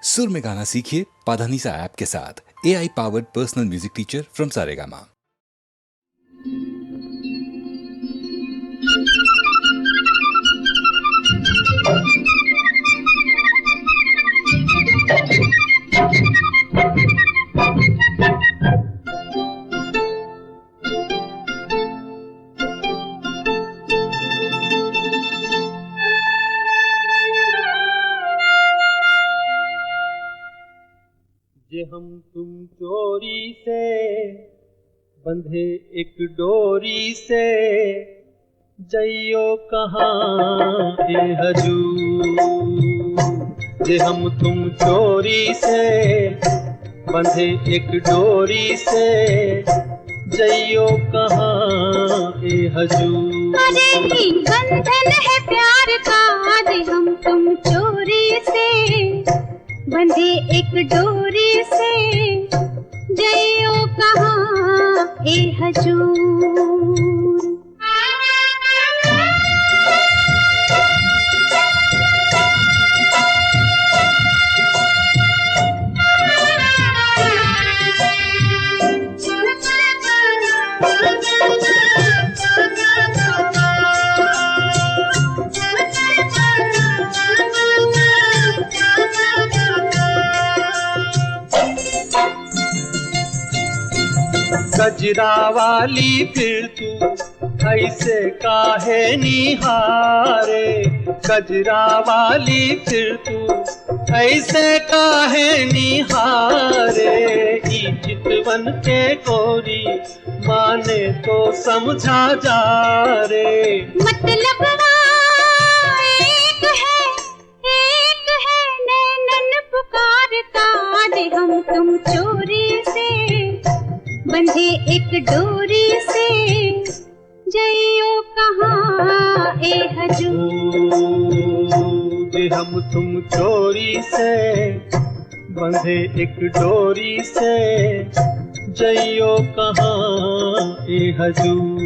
सुर में गाना सीखिए पाधानीसा ऐप के साथ। AI powered personal music teacher from Saregama. जे हम तुम चोरी से बंधे एक डोरी से, जइयो कहाँ ए हजूर। जे हम तुम चोरी से बंधे एक डोरी से, जइयो कहाँ ए हजूर। अरे ही बंधन है प्यार का, जे हम तुम चोरी से बंधे एक डोरी से, जइयो कहाँ ए हजूर। गजरा वाली फिर तू ऐसे काहे निहारे, गजरा वाली फिर तू ऐसे काहे निहारे। ई चितवन के गोरी माने तो समझा जा रे, मतलब एक है नैनन पुकारता, जे हम तुम चोरी से बंधे एक डोरी से, जइयो कहाँ ए हजूर। जे हम तुम चोरी से बंधे एक डोरी से, जइयो कहाँ ए हजूर।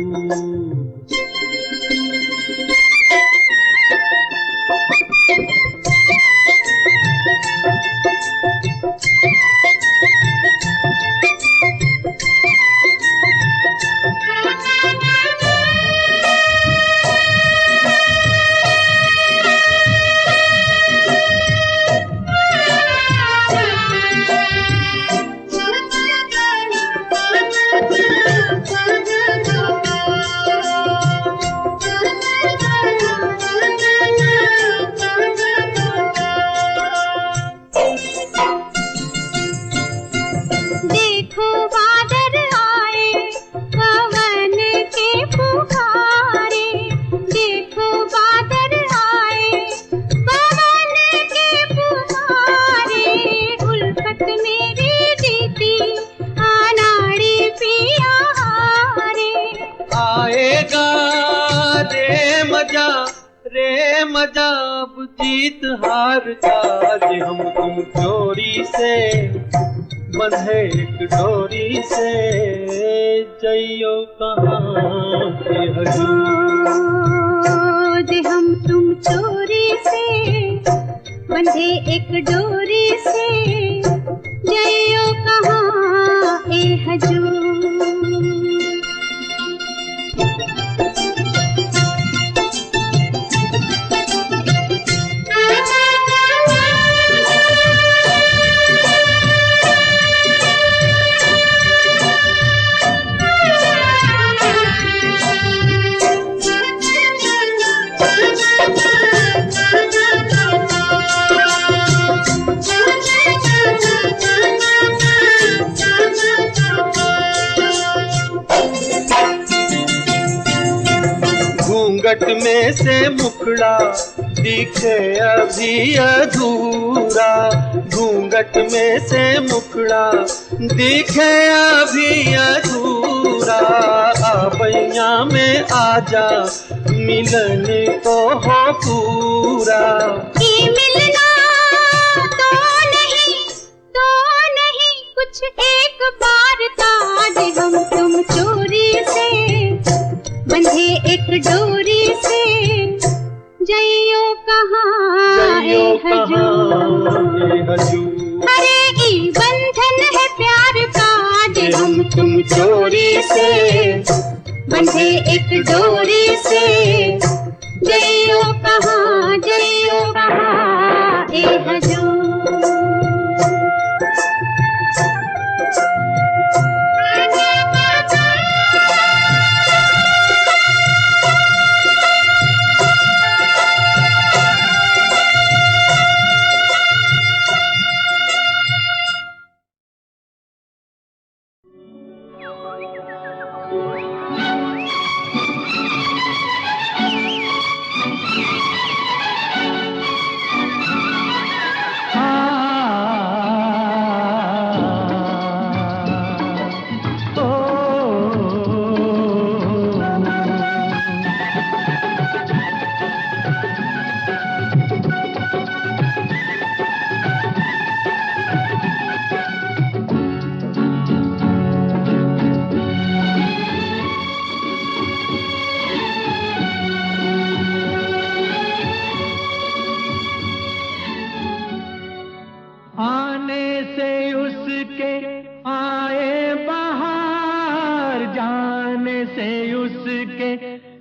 रे मजा अब जीत हार का, जे हम तुम चोरी से बंधे एक डोरी से, जइयो कहाँ ए हजूर। जे हम तुम चोरी से बंधे एक डोरी से, जइयो कहाँ ए हजूर। घूंघट में से मुखड़ा दिखे अभी अधूरा, घूंघट में से मुखड़ा दिखे अभी अधूरा। आबैया में आजा मिलन तो हो पूरा, ये मिलना तो नहीं कुछ एक बार था, जे हम तुम चोरी से बंधे एक डोरी से, जइयो कहाँ ए हजूर। चोरी से, बंधे एक डोरी से। जइयो कहाँ ए हजूर।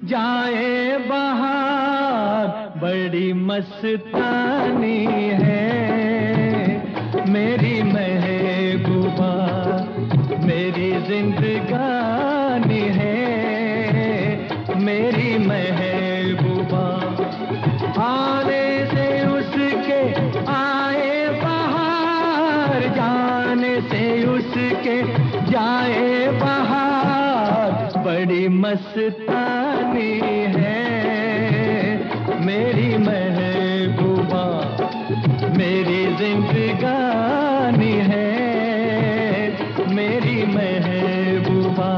जाए बहार बड़ी मस्तानी है मेरी महबूबा, मेरी जिंदगानी है मेरी महबूबा। आने से उसके आए बहार, जाने से उसके जाए बहार बड़ी मस्तानी है मेरी महबूबा, मेरी जिंदगानी है मेरी महबूबा।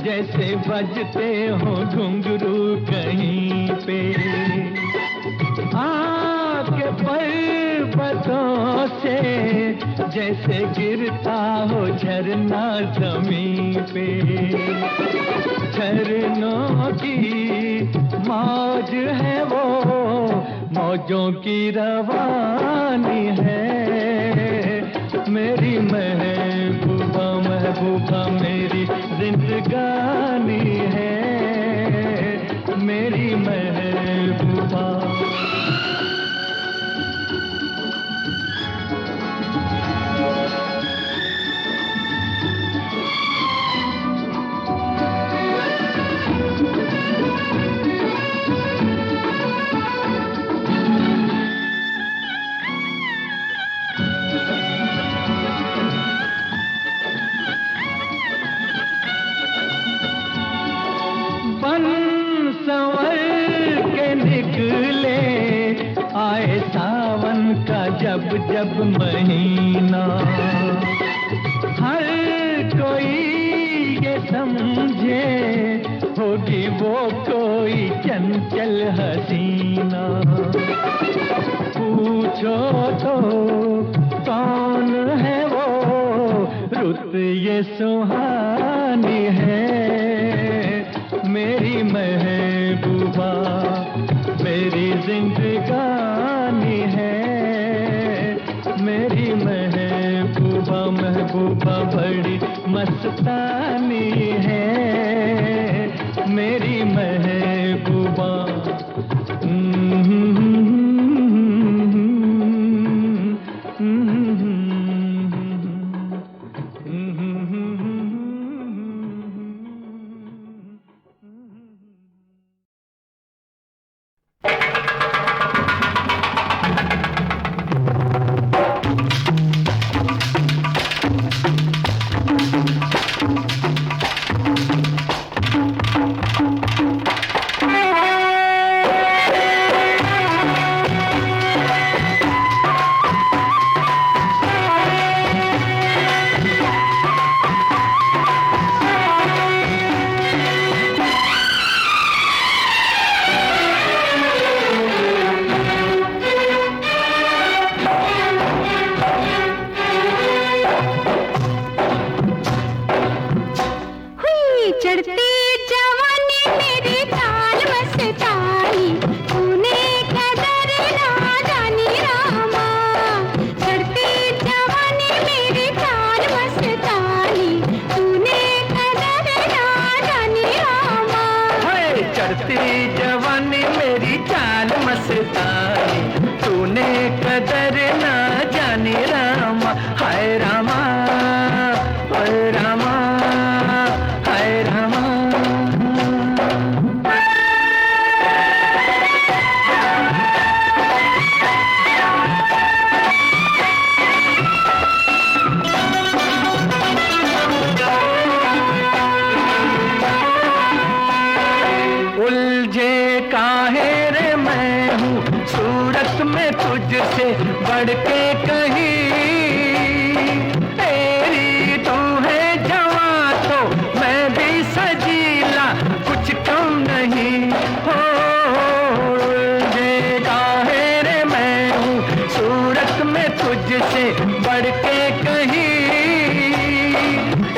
जैसे बजते हो घुंघरू कहीं पे, आपके पर्वतों से जैसे गिरता हो झरना जमीन पे। झरनों की मौज है वो, मौजों की रवानी है मेरी महबूबा, महबूबा मेरी जिंदगानी है मेरी महबूबा। आए सावन का जब जब महीना, हर कोई ये समझे होगी वो कोई चंचल हसीना। पूछो तो कौन है वो, रुत ये सुहानी है मेरी महबूबा, मेरी जिंदगानी है मेरी महबूबा, महबूबा बड़ी मस्तानी है मेरी महबूबा। बढ़ के कहीं, तेरी तू है जवां तो मैं भी सजीला, कुछ कम नहीं हो। ये जाहिर मैं हूँ सूरत में तुझसे बढ़ के कहीं,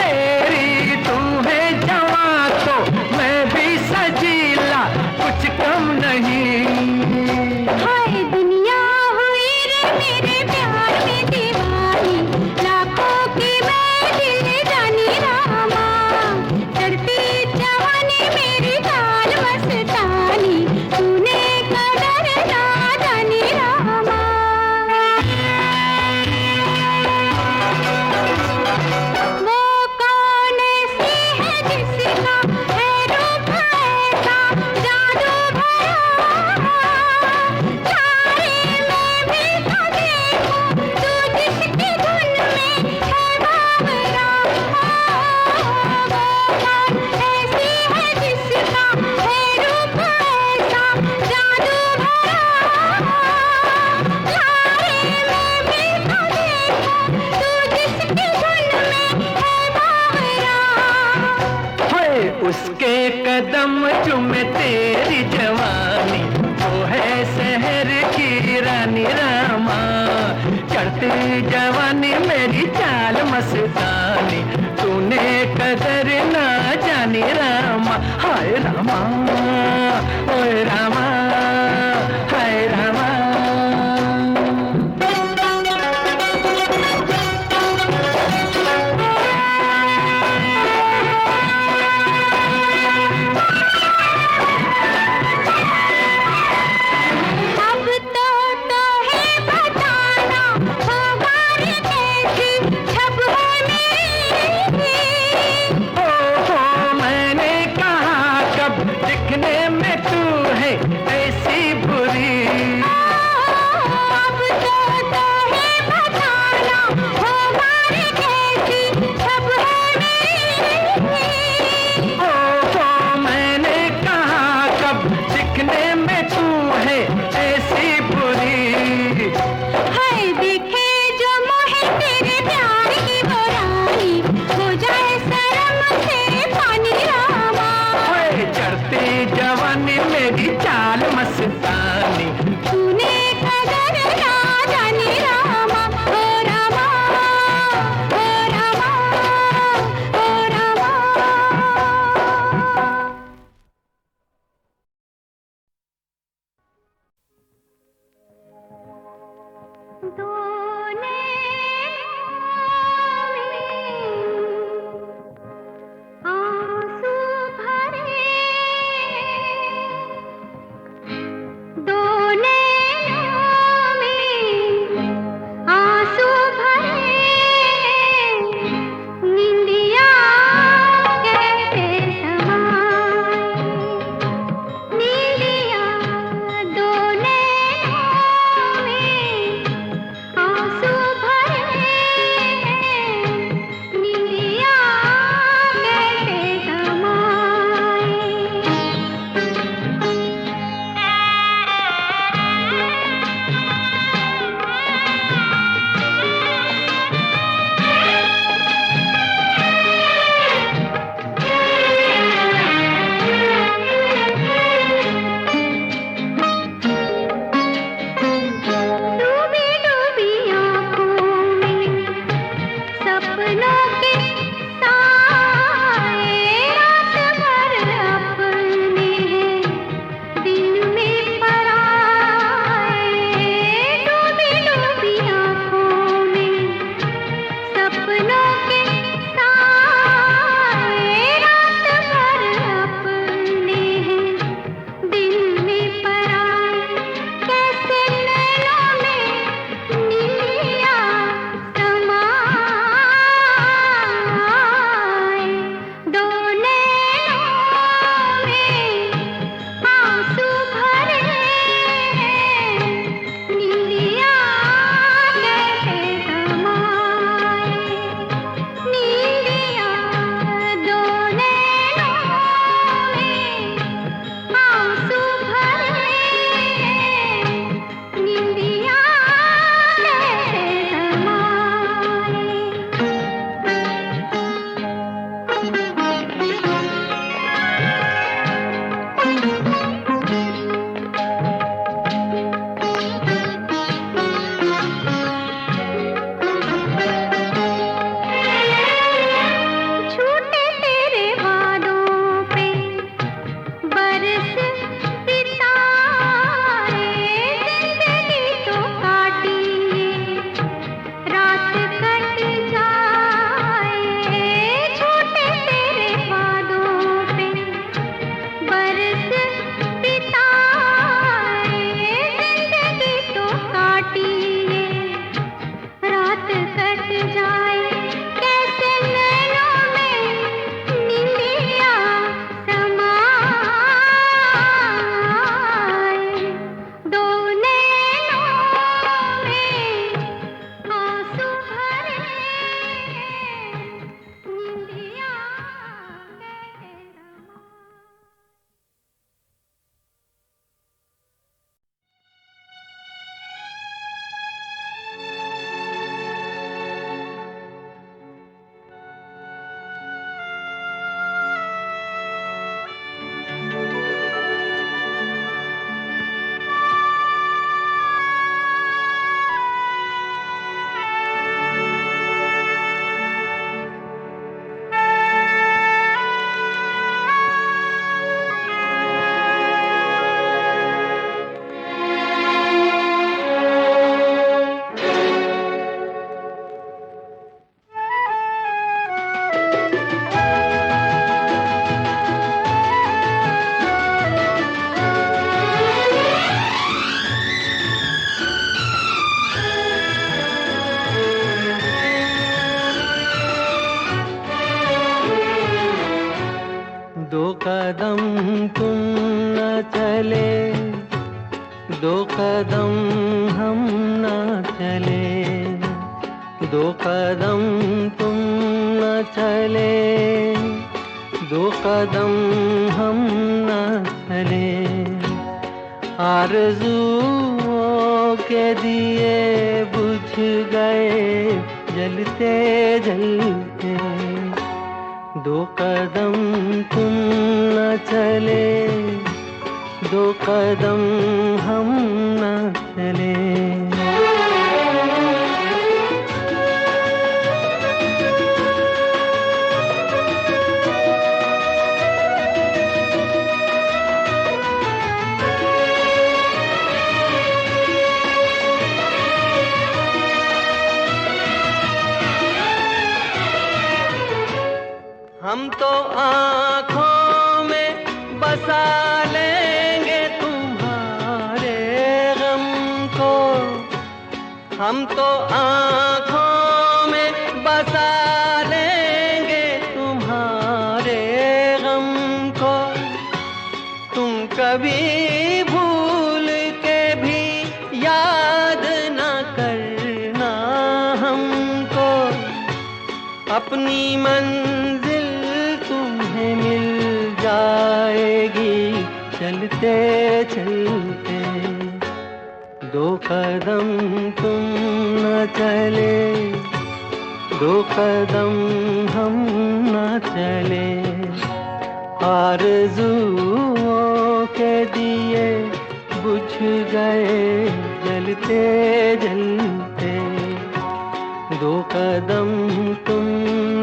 तेरी तू है जवां तो मैं भी सजीला, कुछ कम नहीं। हाय दुनिया हुई रे मेरे प्यार में दीवानी, लाखों की मैं दिल जानी रामा, चढ़ती जवानी मेरी चाल मस्तानी, तूने कदर ना जानी रामा। वो कौन सी है जिसका है रूप ऐसा जादू भरा, तारे में भी तो देखूं तू जिसकी धुन में है बावरा। वो कौन ऐसी है जिसका है रूप ऐसा जादू भरा, तारे में भी तो देखूं तू जिसकी धुन में है बावरा। हाय उसके कदम चूमे तेरी जवानी, वो है शहर की रानी रामा, चढ़ती जवानी मेरी चाल मस्तानी, तूने कदर ना जानी रामा। हाय रामा, ओए रामा, हाय रामा। अब तो है बताना होगा रे कैसी छब होने। मैंने कहा कब दिखने में तुम न चले, दो कदम हम न चले, दो कदम तुम न चले, दो कदम हम न चले। आरज़ुओं के दिए बुझ गए जलते जलते, दो कदम तुम न चले, दो कदम हम न चले। हम तो आँखों में बसा लेंगे तुम्हारे गम को, हम तो आँखों में बसा लेंगे तुम्हारे गम को। तुम कभी भूल के भी याद न करना हमको, अपनी मंजिल तुम्हें मिल जाएगी चलते चलते। दो कदम तुम न चले, दो कदम हम न चले। आरज़ुओं के दिए बुझ गए जलते जलते, दो कदम तुम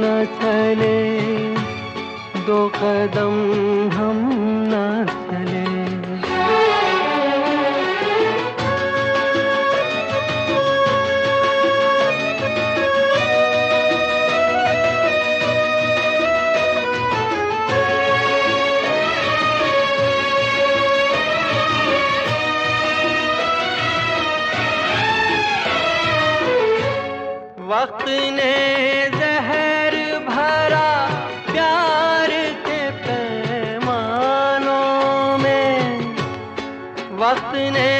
न चले, दो कदम हम न चले। वक्त ने जहर भरा प्यार के पैमानों में, वक्त ने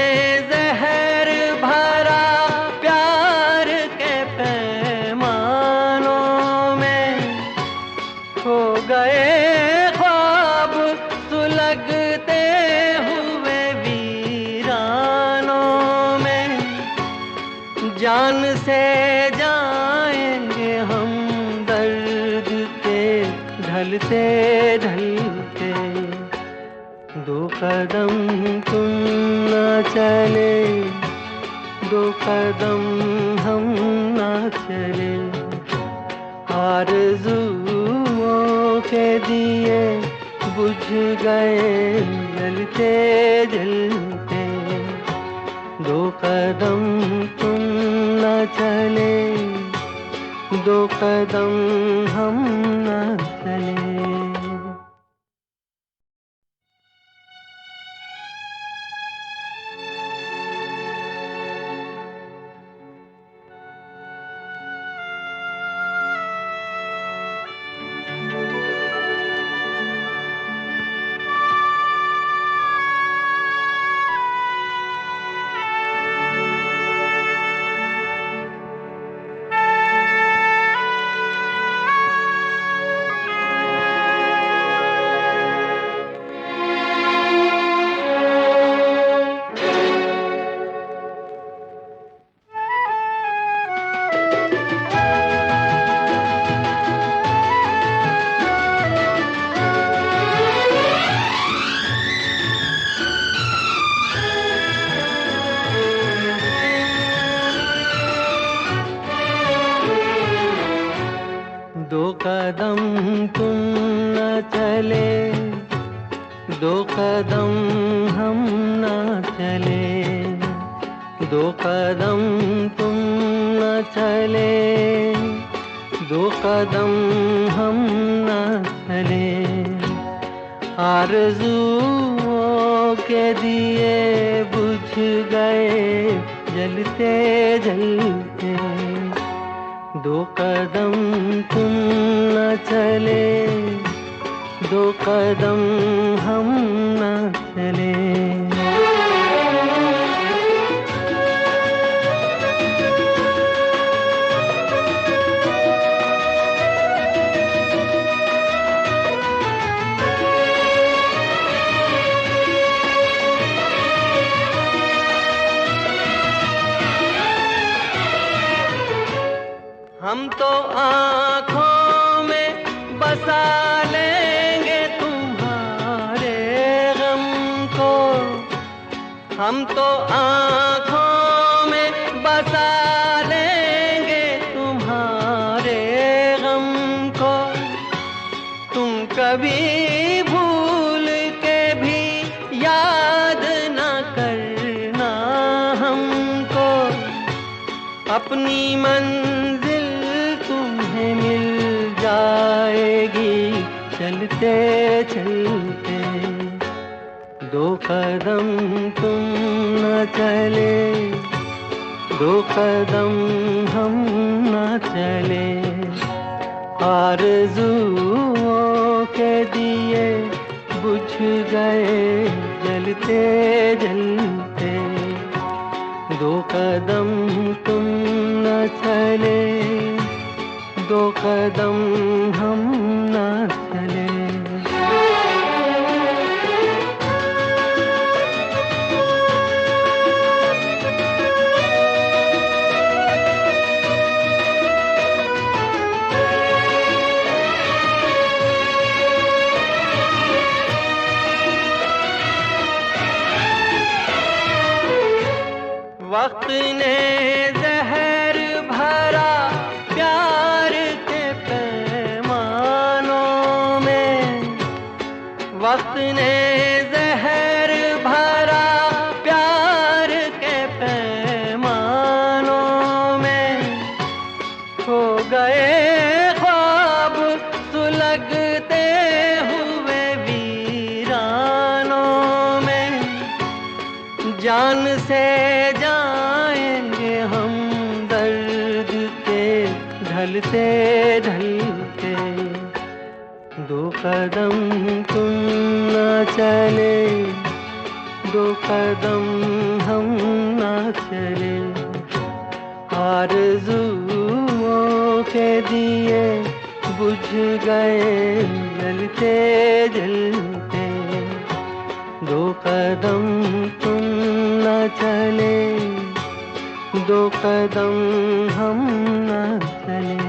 जहर भरा प्यार के पैमानों में। खो गए ख्वाब सुलगते हुए वीरानों में, जान से जाएंगे हम दर्द के ढलते ढलते। दो कदम तुम न चले, दो कदम हम न चले। आरज़ुओं के दिए बुझ गए जलते जलते, दो कदम तुम न चले, दो कदम हम न चले। दो कदम तुम न चले, दो कदम हम न चले, दो कदम तुम न चले, दो कदम हम न चले। आरज़ुओं के दिए बुझ गए जलते जलते, दो कदम तुम न चले, दो कदम हम न चले। हम तो आँखों में बसा लेंगे तुम्हारे गम को, हम तो आँखों में बसा लेंगे तुम्हारे गम को। तुम कभी भूल के भी याद न करना हमको, अपनी मंजिल तुम्हें मिल जाएगी चलते चलते। दो कदम तुम न चले, दो कदम हम न चले। आरज़ुओं के दिए बुझ गए जलते जलते। दो कदम तुम न चले, दो कदम हम न चले। वक्त ने जहर भरा प्यार के पैमानों में, वक्त ने जहर भरा प्यार के पैमानों में। खो गए ख्वाब सुलगते हुए वीरानों में। जान से जाएंगे हम दर्द के ढलते ढलते। दो कदम तुम न चले, दो कदम हम न चले। आरज़ुओं के दिए बुझ गए जलते जलते। दो कदम तुम न चले, दो कदम हम न चले।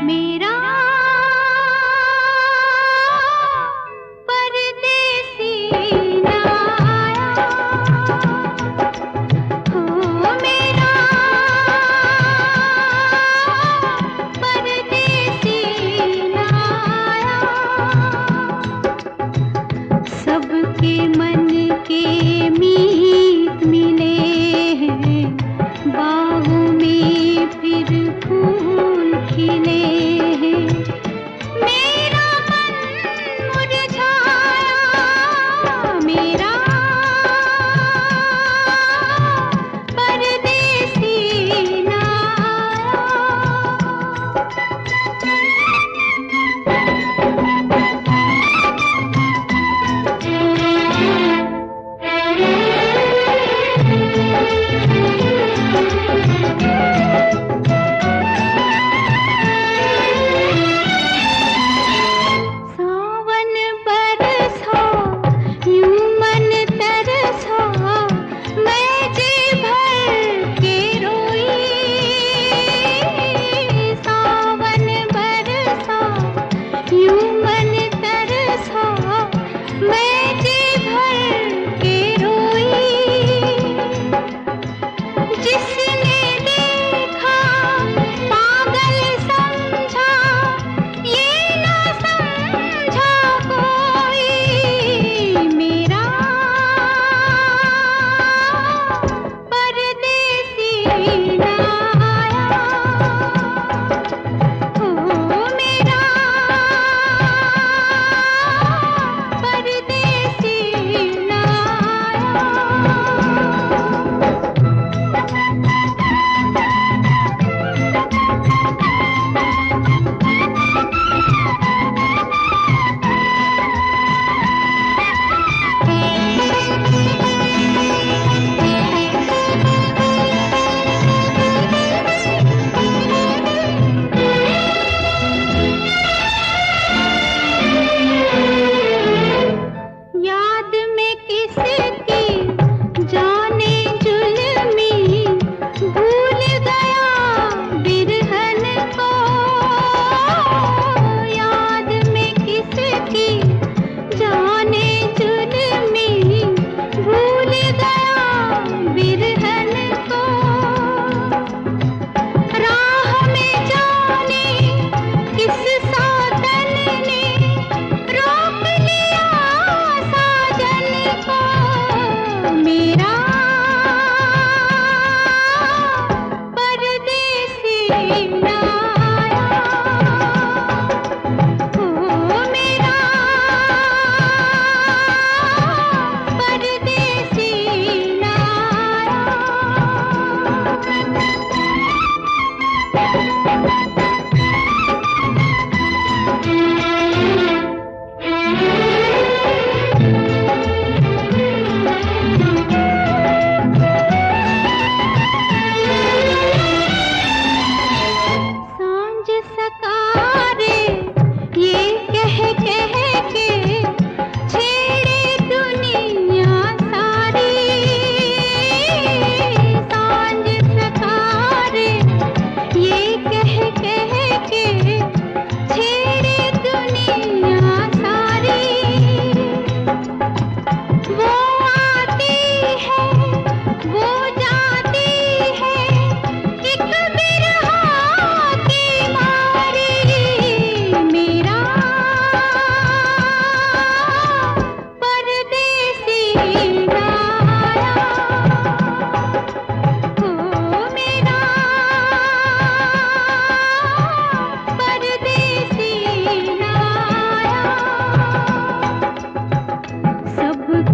मेरा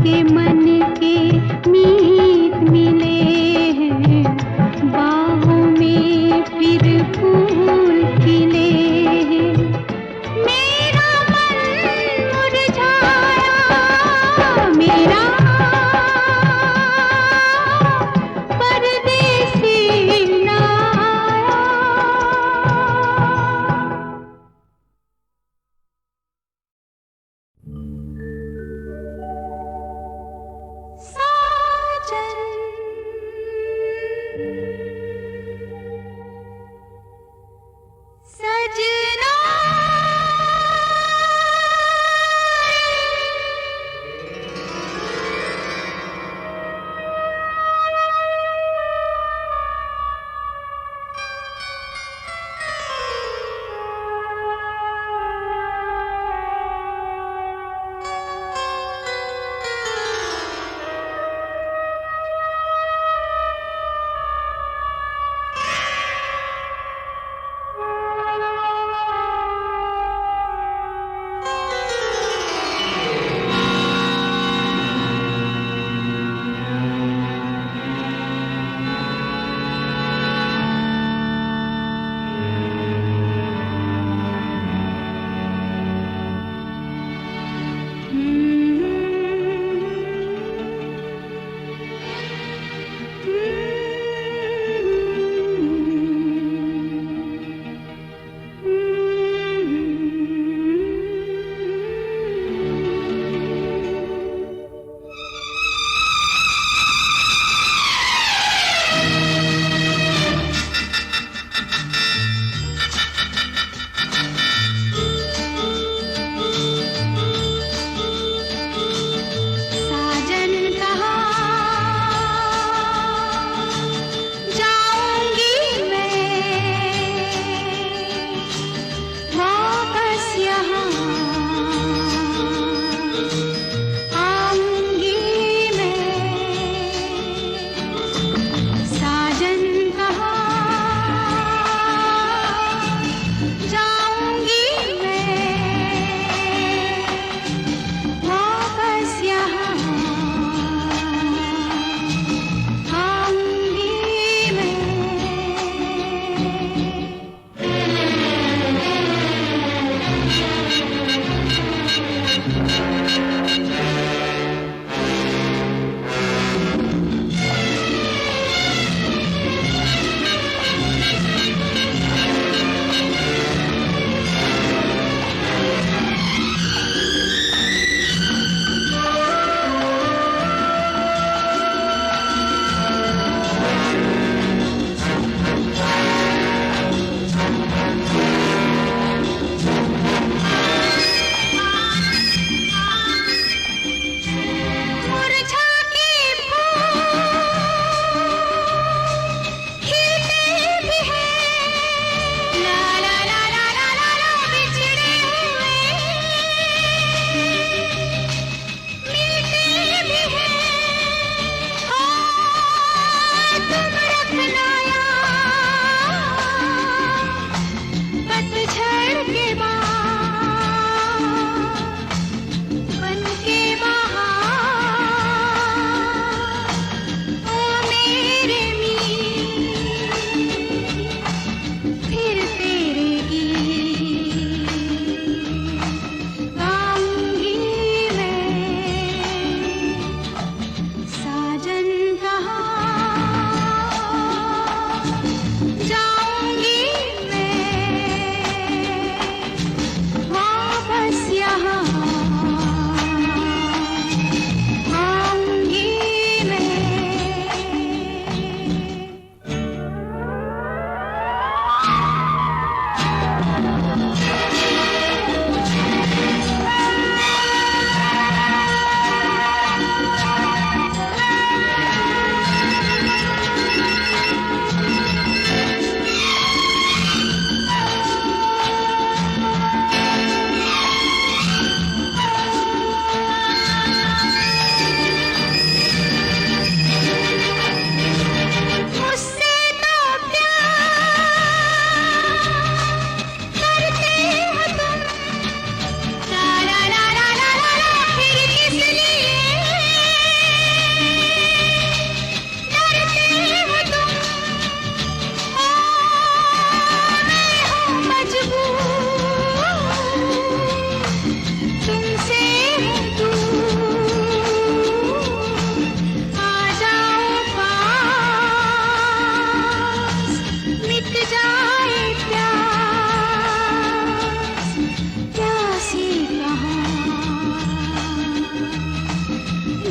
के मन के मीत मिले हैं, बाहों में फिर फूल खिले हैं। मेरा मन मुरझाया, मेरा परदेसी ना आया।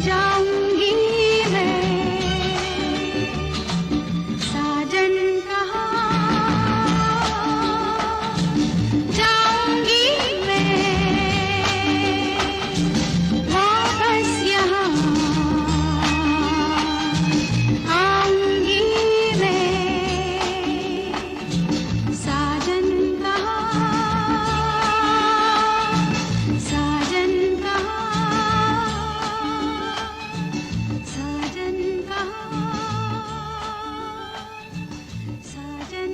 जाऊंगी मैं साजन कहाँ, जाऊंगी मैं वापस यहाँ, आऊंगी मैं साजन कहाँ, साजन कहाँ, साजन कहाँ, साजन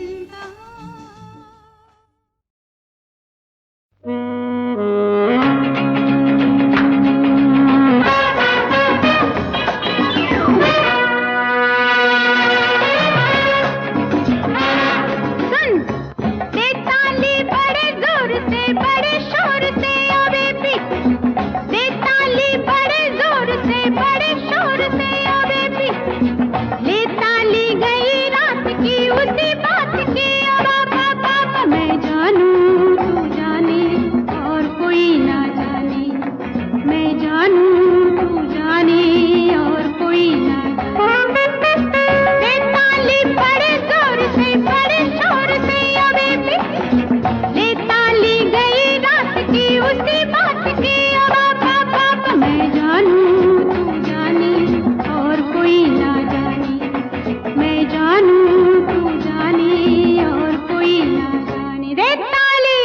सुन बेताली बड़े जोर से बड़े शोर से अबे पी, बेताली बड़े जोर से बड़े शोर से अबे पी, ले ताली गई रात की उसी बात की अबा बाबा, मैं जानूं तू जाने और कोई ना जाने, मैं जानूं तू जाने और कोई ना जाने, बेताली बड़े जोर से बड़े शोर से अबे पी, ले ताली गई रात की उसी बात की अबा बाबा, मैं जानूं तू जाने और कोई ना जाने, मैं जानूं तू जाने और कोई ना जाने, रे ताली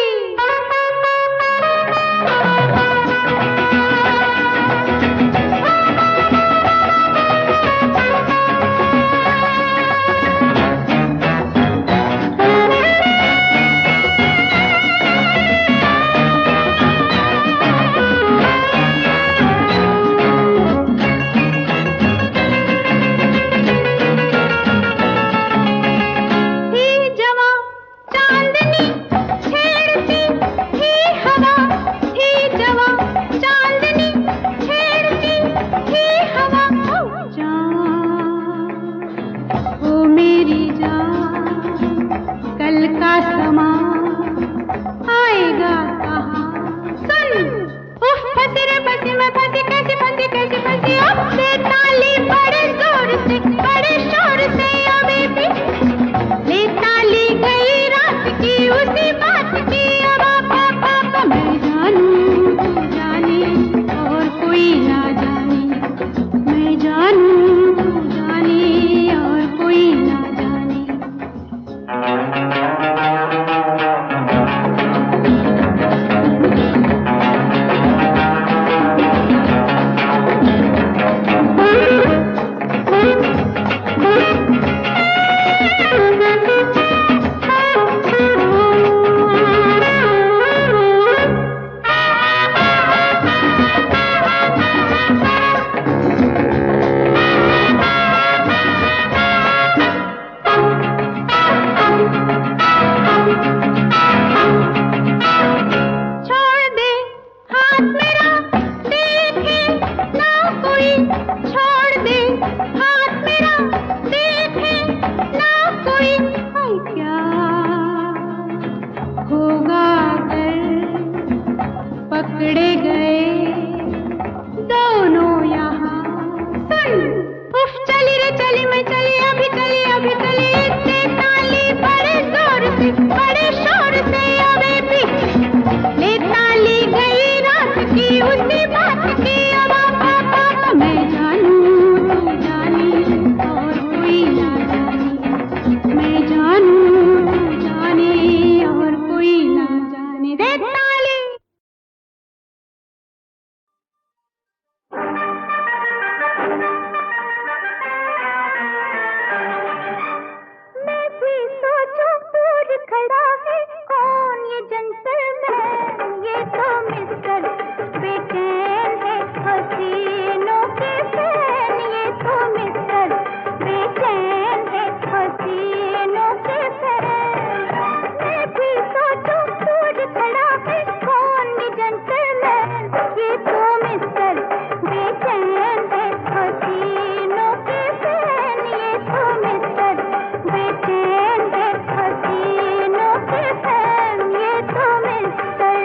थी जवां चांदनी छेड़ती थी हवा, थी जवां चांदनी छेड़ती थी हवा, ओ जान ओ मेरी जान, कल का समा आएगा कहाँ, सुन उफ फंसी रे फंसी, मैं फंसी कैसी फंसी कैसी फंसी, अब बेताली बड़े जोर से बड़े शोर से अबे पी, ले ताली गई रात की उसी बात की अबा बाबा, मैं जानूं तू जाने और कोई ना जाने, मैं जानूं तू जाने और कोई ना जाने, छोड़ दे हाथ मेरा देखे ना कोई, छोड़ दे हाथ मेरा देखे ना कोई, हाय क्या होगा अगर पकड़े गए दोनों यहाँ, सुन उफ चली रे चली मैं चली अभी चली अभी चली, इतने ताली बड़े जोर से बड़े शोर से अबे पी, ले ताली गई रात की उसी बात की अबा बाबा, मैं जानूं तू जाने और कोई ना जाने, मैं जानूं तू जाने और कोई ना जाने, रे ताली मैं भी सोचूं दूर खड़ा है कौन ये जंटलमैन, ये तो मिस्टर बेचैन है हसीनों के फैन, ये तो मिस्टर बेचैन है हसीनों के फैन, मैं भी सोचूं दूर खड़ा है कौन ये जंटलमैन, ये तो मिस्टर बेचैन है हसीनों के फैन, ये तो मिस्टर बेचैन है हसीनों के फैन, ये तो मिस्टर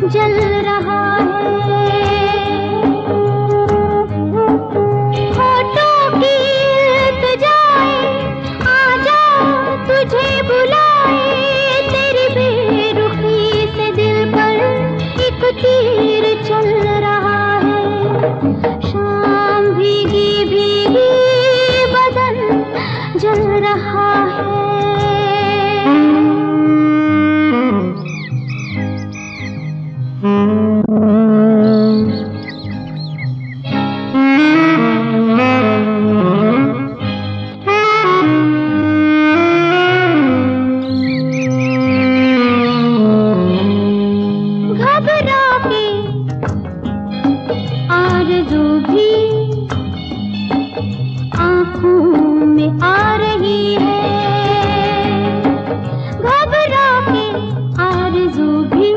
जल रहा है। होठों की इल्तिजाए आजा तुझे बुलाए, तेरी बेरुखी से दिल पर एक तीर चल रहा है। शाम भीगी भीगी बदन जल रहा है। घबरा के आरज़ू भी आँखों में आ रही है। घबरा के आरज़ू भी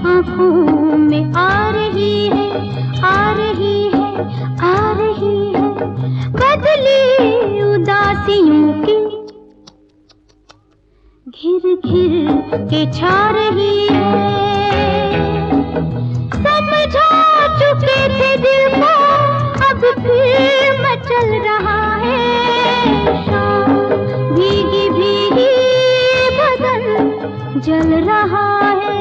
आँखों में आ रही है, आ रही है, आ रही है। बदली उदासियों की घिर घिर के छा रही है। समझा चुके थे दिल को, अब फिर मचल रहा है। शाम भीगी भीगी बदन जल रहा है।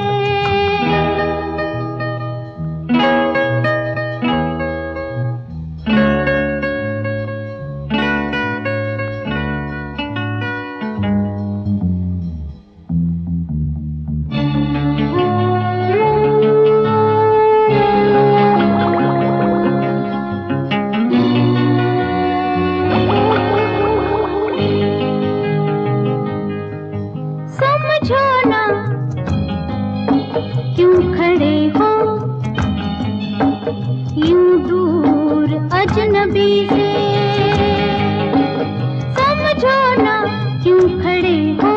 समझो ना क्यों खड़े हो यूं दूर अजनबी से। समझो ना क्यों खड़े हो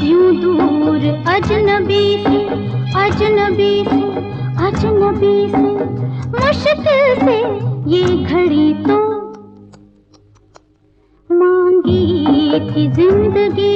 यूं दूर अजनबी से, अजनबी से, अजनबी से। मुश्किल से ये घड़ी तो मांगी थी जिंदगी